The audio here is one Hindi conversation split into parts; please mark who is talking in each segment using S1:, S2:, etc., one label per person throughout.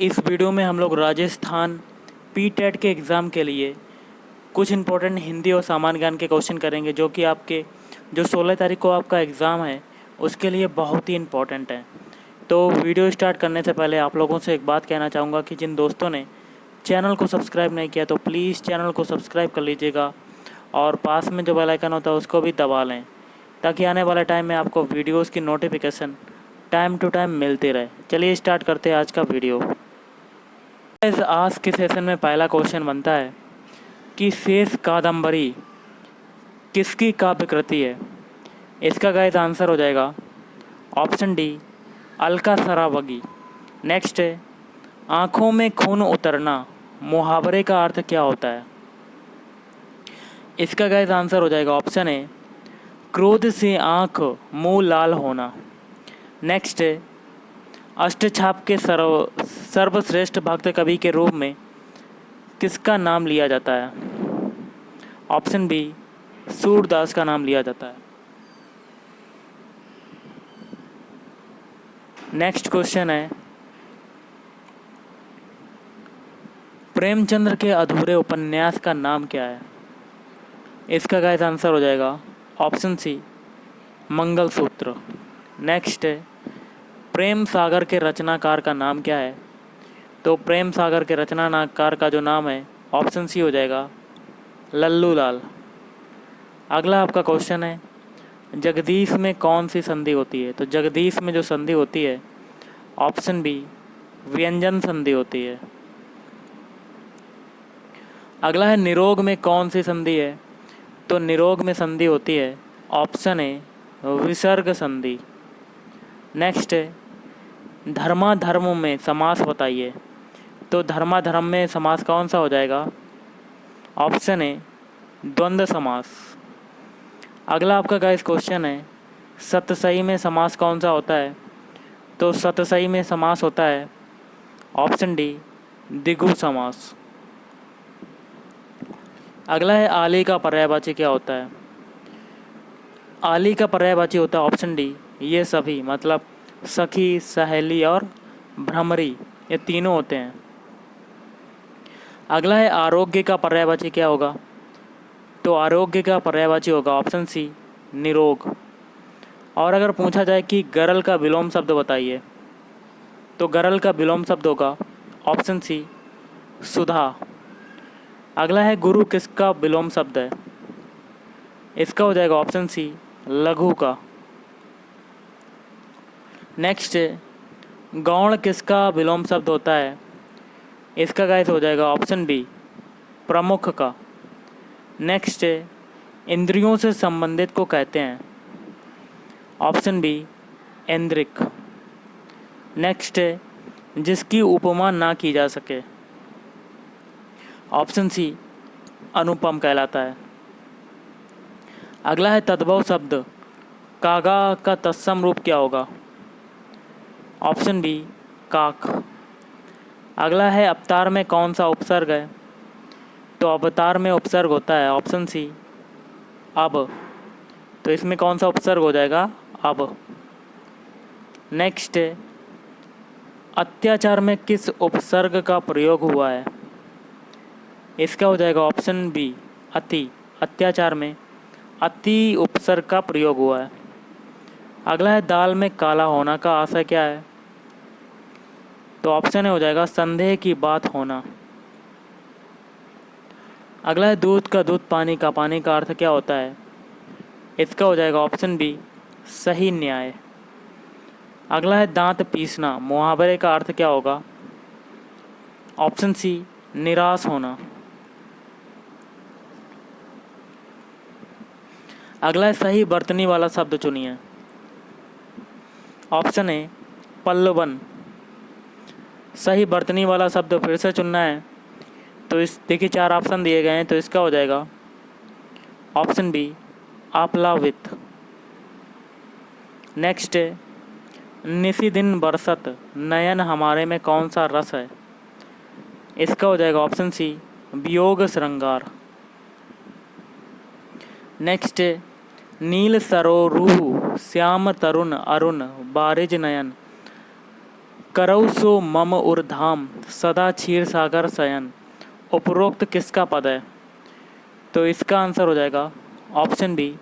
S1: इस वीडियो में हम लोग राजस्थान पीटेट के एग्ज़ाम के लिए कुछ इम्पोर्टेंट हिंदी और सामान्य ज्ञान के क्वेश्चन करेंगे, जो कि आपके जो 16 तारीख को आपका एग्ज़ाम है उसके लिए बहुत ही इम्पोर्टेंट है। तो वीडियो स्टार्ट करने से पहले आप लोगों से एक बात कहना चाहूँगा कि जिन दोस्तों ने चैनल को सब्सक्राइब नहीं किया तो प्लीज़ चैनल को सब्सक्राइब कर लीजिएगा और पास में जो बेल आइकन होता है उसको भी दबा लें, ताकि आने वाले टाइम में आपको वीडियोज़ की नोटिफिकेशन टाइम टू टाइम मिलती रहे। चलिए स्टार्ट करते हैं आज का वीडियो। आज के सेशन में पहला क्वेश्चन बनता है कि शेष कादम्बरी किसकी काव्य कृति है। इसका गाइस आंसर हो जाएगा option D, Alka Saraogi. Next है, आँखों में खून उतरना मुहावरे का अर्थ क्या होता है। इसका गाइस आंसर हो जाएगा ऑप्शन है, क्रोध से आँख मुँह लाल होना। नेक्स्ट है, अष्टछाप के सर्वश्रेष्ठ भक्त कवि के रूप में किसका नाम लिया जाता है। ऑप्शन बी, सूरदास का नाम लिया जाता है। नेक्स्ट क्वेश्चन है, प्रेमचंद्र के अधूरे उपन्यास का नाम क्या है। इसका गाइस आंसर हो जाएगा ऑप्शन सी, मंगलसूत्र। नेक्स्ट है, प्रेम सागर के रचनाकार का नाम क्या है। तो प्रेम सागर के रचनाकार का जो नाम है ऑप्शन सी हो जाएगा लल्लू लाल। अगला आपका क्वेश्चन है, जगदीश में कौन सी संधि होती है। तो जगदीश में जो संधि होती है ऑप्शन बी, व्यंजन संधि होती है। अगला है, निरोग में कौन सी संधि है। तो निरोग में संधि होती है ऑप्शन ए, विसर्ग संधि। नेक्स्ट है, धर्माधर्म में समास बताइए। तो धर्माधर्म में समास कौन सा हो जाएगा। ऑप्शन ए, द्वंद्व समास। अगला आपका गाइस क्वेश्चन है, सतसई में समास कौन सा होता है। तो सतसई में समास होता है ऑप्शन डी, द्विगु समास। अगला है, आली का पर्यायवाची क्या होता है। आली का पर्यायवाची होता है ऑप्शन डी, ये सभी, मतलब सखी, सहेली और भ्रमरी, ये तीनों होते हैं। अगला है, आरोग्य का पर्यायवाची क्या होगा। तो आरोग्य का पर्यायवाची होगा ऑप्शन सी, निरोग। और अगर पूछा जाए कि गरल का विलोम शब्द बताइए, तो गरल का विलोम शब्द होगा ऑप्शन सी, सुधा। अगला है, गुरु किसका विलोम शब्द है। इसका हो जाएगा ऑप्शन सी, लघु का। नेक्स्ट है, गौण किसका विलोम शब्द होता है। इसका गाइस हो जाएगा ऑप्शन बी, प्रमुख का। नेक्स्ट है, इंद्रियों से संबंधित को कहते हैं। Option B, ऐन्द्रिक। नेक्स्ट है, जिसकी उपमा ना की जा सके। ऑप्शन सी, अनुपम कहलाता है। अगला है, तद्भव शब्द कागा का तत्सम रूप क्या होगा। ऑप्शन बी, काक। अगला है, अवतार में कौन सा उपसर्ग है। तो अवतार में उपसर्ग होता है ऑप्शन सी, अब। तो इसमें कौन सा उपसर्ग हो जाएगा, अब। नेक्स्ट है, अत्याचार में किस उपसर्ग का प्रयोग हुआ है। इसका हो जाएगा ऑप्शन बी, अति। अत्याचार में अति उपसर्ग का प्रयोग हुआ है। अगला है, दाल में काला होना का आशय क्या है। तो ऑप्शन हो जाएगा संदेह की बात होना। अगला है, दूध का दूध, पानी का पानी का अर्थ क्या होता है। इसका हो जाएगा ऑप्शन बी, सही न्याय। अगला है, दांत पीसना मुहावरे का अर्थ क्या होगा। ऑप्शन सी, निराश होना। अगला है, सही बर्तनी वाला शब्द चुनिए। Option A, Pallavan. सही बर्तनी वाला शब्द फिर से चुनना है, तो इस देखिए 4 ऑप्शन दिए गए हैं, तो इसका हो जाएगा ऑप्शन बी, आप्लावित। नेक्स्ट है, निसी दिन बरसत नयन हमारे में कौन सा रस है। इसका हो जाएगा ऑप्शन सी, वियोग श्रृंगार। नेक्स्ट है, नील सरोरूह श्याम तरुण अरुण बारिज नयन करौ सो मम उर्धाम सदा क्षीर सागर शयन, उपरोक्त किसका पद है? तो इसका आंसर हो जाएगा ऑप्शन बी,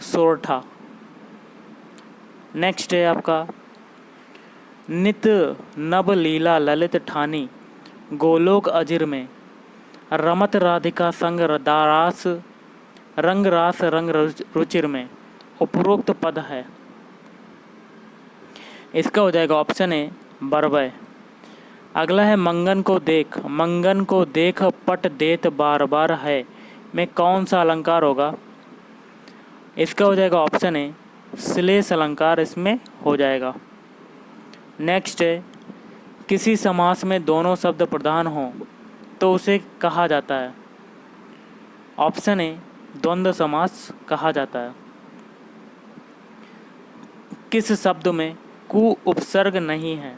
S1: सोरठा। नेक्स्ट है आपका, नित नब लीला ललित ठानी, गोलोक अजिर में, रमत राधिका संग दारास रंग रास रंग रुचिर में, उपरोक्त पद है। इसका हो जाएगा ऑप्शन ए, बरबय। अगला है, मंगन को देख पट देत बार बार है, में कौन सा अलंकार होगा? इसका हो जाएगा ऑप्शन ए, श्लेष अलंकार इसमें हो जाएगा। नेक्स्ट है, किसी समास में दोनों शब्द प्रधान हों तो उसे कहा जाता है? ऑप्शन ए, द्वंद्व समास कहा जाता है। किस शब्द में कु उपसर्ग नहीं है?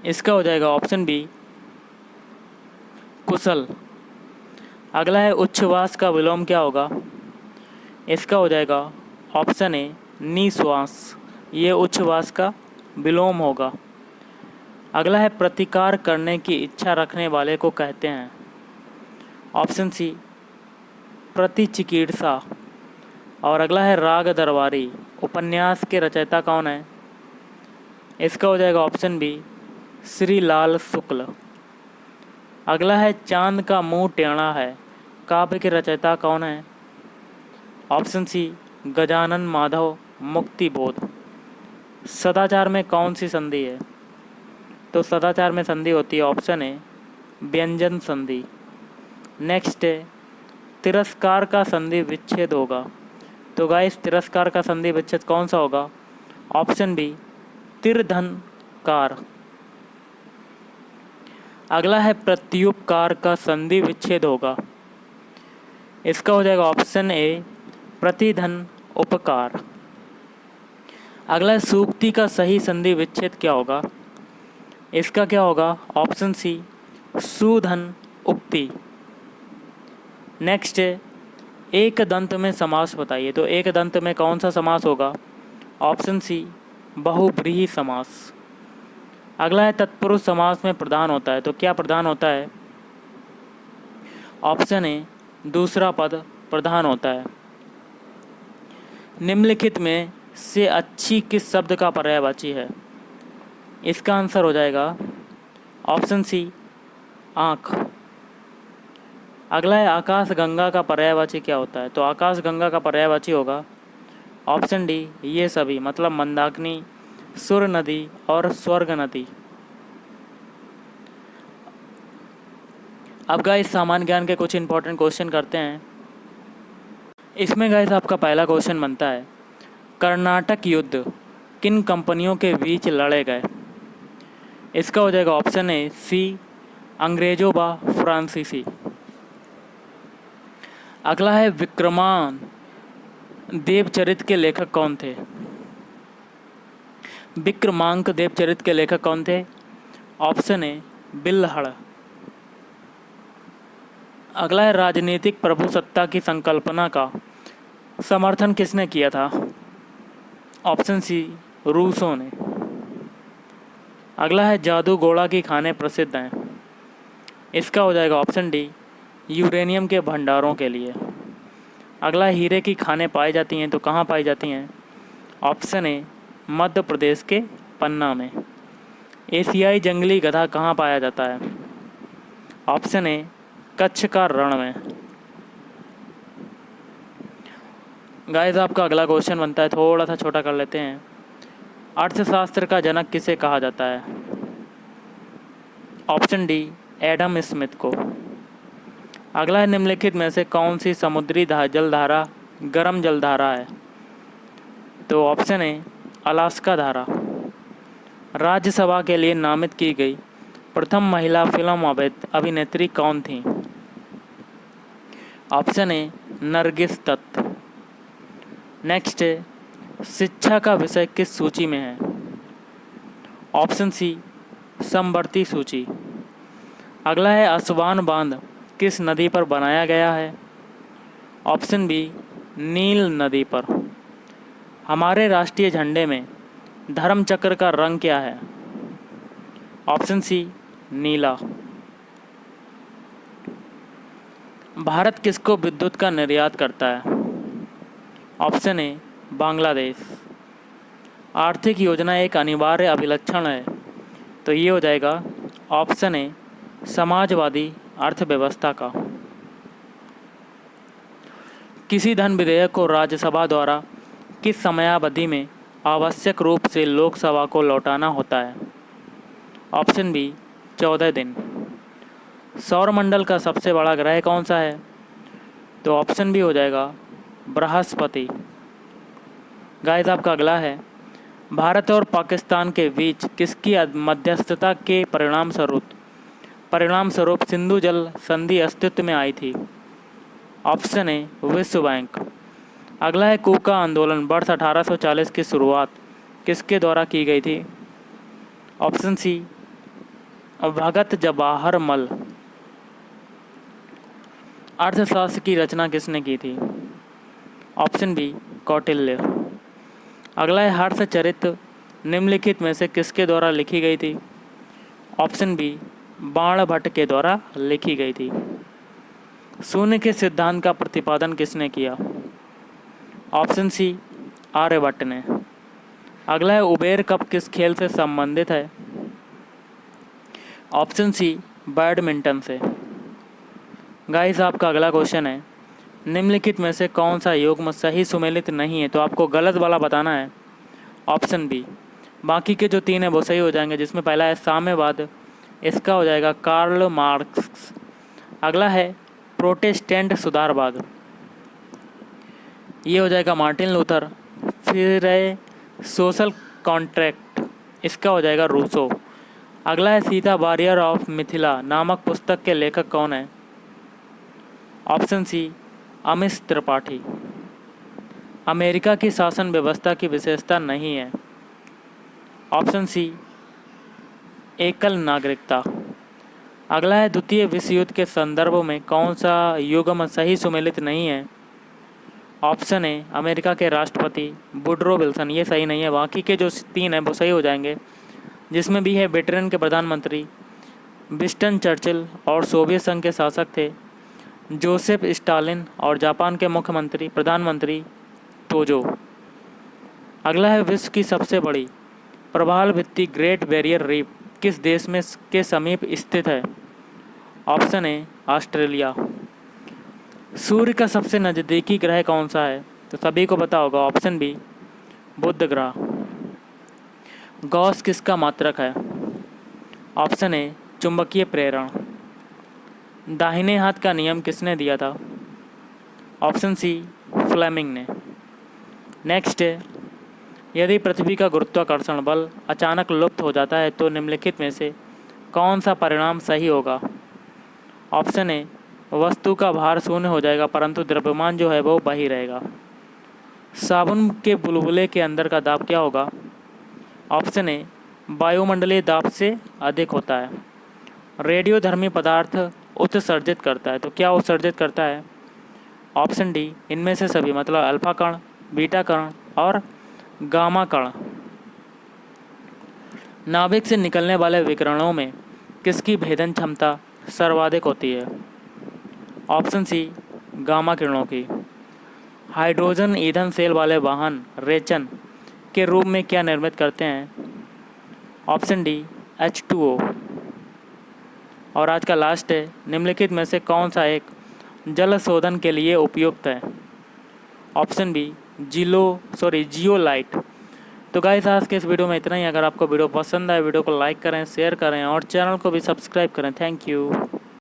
S1: इसका हो जाएगा ऑप्शन बी, कुशल। अगला है, उच्छ्वास का विलोम क्या होगा? इसका हो जाएगा ऑप्शन ए, निश्वास। ये उच्छ्वास का विलोम होगा। अगला है, प्रतिकार करने की इच्छा रखने वाले को कहते हैं? ऑप्शन सी, प्रतिचिकीर्षा। और अगला है, राग दरबारी उपन्यास के रचयिता कौन है? इसका हो जाएगा ऑप्शन बी, श्री लाल शुक्ल। अगला है, चांद का मुंह टेढ़ा है काव्य के रचयिता कौन है? Option C, Gajanan Madhav Muktibodh. सदाचार में कौन सी संधि है? तो सदाचार में संधि होती है ऑप्शन ए, व्यंजन संधि। नेक्स्ट है, तिरस्कार का संधि विच्छेद होगा। तो गाइस, तिरस्कार का संधि विच्छेद कौन सा होगा? ऑप्शन बी, तिर्धनकार। अगला है, प्रत्युपकार का संधि विच्छेद होगा। इसका हो जाएगा ऑप्शन ए, प्रतिधन उपकार। अगला है, सूक्ति का सही संधि विच्छेद क्या होगा? इसका क्या होगा? ऑप्शन सी, सुधन उक्ति। नेक्स्ट है, एक दंत में समास बताइए। तो एक दंत में कौन सा समास होगा? ऑप्शन सी, बहुव्रीहि समास। अगला है, तत्पुरुष समास में प्रधान होता है। तो क्या प्रधान होता है? ऑप्शन ए, दूसरा पद प्रधान होता है। निम्नलिखित में से अच्छी किस शब्द का पर्यायवाची है? इसका आंसर हो जाएगा ऑप्शन सी, आँख। अगला है, आकाश गंगा का पर्यायवाची क्या होता है? तो आकाश गंगा का पर्यायवाची होगा ऑप्शन डी, ये सभी, मतलब मंदाकिनी, सुर नदी और स्वर्ग नदी। अब गाइस, सामान्य ज्ञान के कुछ इंपॉर्टेंट क्वेश्चन करते हैं। इसमें गाइस आपका पहला क्वेश्चन बनता है, कर्नाटक युद्ध किन कंपनियों के बीच लड़े गए? इसका हो जाएगा ऑप्शन ए, सी, अंग्रेजों व फ्रांसीसी। अगला है, विक्रमान देवचरित के लेखक कौन थे? विक्रमांक देवचरित के लेखक कौन थे? Option A, Bilhan. अगला है, राजनीतिक प्रभुसत्ता की संकल्पना का समर्थन किसने किया था? ऑप्शन सी, रूसों ने। अगला है, जादू गोला की खाने प्रसिद्ध हैं। इसका हो जाएगा ऑप्शन डी, यूरेनियम के भंडारों के लिए। अगला, हीरे की खानें पाई जाती हैं। तो कहाँ पाई जाती हैं? ऑप्शन ए, मध्य प्रदेश के पन्ना में। एशियाई जंगली गधा कहाँ पाया जाता है? ऑप्शन ए, कच्छ का रण में। गाइस, आपका अगला क्वेश्चन बनता है, थोड़ा सा छोटा कर लेते हैं। अर्थशास्त्र का जनक किसे कहा जाता है? ऑप्शन डी, एडम स्मिथ को। अगला है, निम्नलिखित में से कौन सी समुद्री जलधारा गर्म जलधारा है? तो ऑप्शन ए, अलास्का धारा। राज्यसभा के लिए नामित की गई प्रथम महिला फिल्म अभिनेत्री कौन थी? Option A, Nargis Dutt. Next है, शिक्षा का विषय किस सूची में है? ऑप्शन सी, समवर्ती सूची। अगला है, असवान बांध किस नदी पर बनाया गया है? ऑप्शन बी, नील नदी पर। हमारे राष्ट्रीय झंडे में धर्म चक्र का रंग क्या है? ऑप्शन सी नीला। भारत किसको विद्युत का निर्यात करता है? Option A Bangladesh. आर्थिक योजना एक अनिवार्य अभिलक्षण है, तो ये हो जाएगा ऑप्शन ए समाजवादी अर्थव्यवस्था का। किसी धन विधेयक को राज्यसभा द्वारा किस समयावधि में आवश्यक रूप से लोकसभा को लौटाना होता है? ऑप्शन बी 14 दिन। सौरमंडल का सबसे बड़ा ग्रह कौन सा है? तो ऑप्शन बी हो जाएगा बृहस्पति। गाइस आपका अगला है, भारत और पाकिस्तान के बीच किसकी मध्यस्थता के परिणाम स्वरूप सिंधु जल संधि अस्तित्व में आई थी? ऑप्शन ए विश्व बैंक। अगला है, कूका आंदोलन वर्ष 1840 की शुरुआत किसके द्वारा की गई थी? ऑप्शन सी भगत जवाहर मल। अर्थशास्त्र की रचना किसने की थी? Option B Kautilya. अगला है, हर्षचरित निम्नलिखित में से किसके द्वारा लिखी गई थी? ऑप्शन बी बाणभट्ट के द्वारा लिखी गई थी। शून्य के सिद्धांत का प्रतिपादन किसने किया? ऑप्शन सी आर्यभट्ट ने। अगला है, उबेर कप किस खेल से संबंधित है? ऑप्शन सी बैडमिंटन से। गाइस आपका अगला क्वेश्चन है, निम्नलिखित में से कौन सा युग्म सही सुमेलित नहीं है? तो आपको गलत वाला बताना है। Option B. बाकी के जो 3 है वो सही हो जाएंगे, जिसमें पहला है साम्यवाद, इसका हो जाएगा कार्ल मार्क्स। अगला है प्रोटेस्टेंट सुधारवाद, ये हो जाएगा मार्टिन लूथर। फिर है सोशल कॉन्ट्रैक्ट, इसका हो जाएगा रूसो। अगला है सीता वॉरियर ऑफ मिथिला नामक पुस्तक के लेखक कौन है? ऑप्शन सी अमिश त्रिपाठी। अमेरिका की शासन व्यवस्था की विशेषता नहीं है। ऑप्शन सी एकल नागरिकता। अगला है, द्वितीय विश्व युद्ध के संदर्भ में कौन सा युग्म सही सुमेलित नहीं है? ऑप्शन ए अमेरिका के राष्ट्रपति वुडरो विल्सन, ये सही नहीं है। बाकी के जो 3 हैं वो सही हो जाएंगे, जिसमें भी है ब्रिटेन के प्रधानमंत्री विंस्टन चर्चिल और सोवियत संघ के शासक थे जोसेफ स्टालिन और जापान के प्रधानमंत्री तोजो। अगला है, विश्व की सबसे बड़ी प्रवाल भित्ति ग्रेट बैरियर रीफ किस देश में के समीप स्थित है? Option A Australia. सूर्य का सबसे नज़दीकी ग्रह कौन सा है? तो सभी को पता होगा, ऑप्शन बी बुध ग्रह। गॉस किसका मात्रक है? ऑप्शन ए चुंबकीय प्रेरण। दाहिने हाथ का नियम किसने दिया था? ऑप्शन सी फ्लेमिंग ने। नेक्स्ट है, यदि पृथ्वी का गुरुत्वाकर्षण बल अचानक लुप्त हो जाता है तो निम्नलिखित में से कौन सा परिणाम सही होगा? ऑप्शन ए वस्तु का भार शून्य हो जाएगा परंतु द्रव्यमान जो है वो वही रहेगा। साबुन के बुलबुले के अंदर का दाब क्या होगा? ऑप्शन ए वायुमंडलीय दाब से अधिक होता है। रेडियोधर्मी पदार्थ उत्सर्जित करता है, तो क्या उत्सर्जित करता है? ऑप्शन डी इनमें से सभी, मतलब अल्फा कण, बीटा कण और गामा कण। नाभिक से निकलने वाले विकिरणों में किसकी भेदन क्षमता सर्वाधिक होती है? ऑप्शन सी गामा किरणों की। हाइड्रोजन ईंधन सेल वाले वाहन रेचन के रूप में क्या निर्मित करते हैं? Option D H2O। और आज का लास्ट है, निम्नलिखित में से कौन सा एक जल शोधन के लिए उपयुक्त है? Option B zeolite. तो गाइस आज के इस वीडियो में इतना ही। अगर आपको वीडियो पसंद आए वीडियो को लाइक करें, शेयर करें और चैनल को भी सब्सक्राइब करें। Thank you.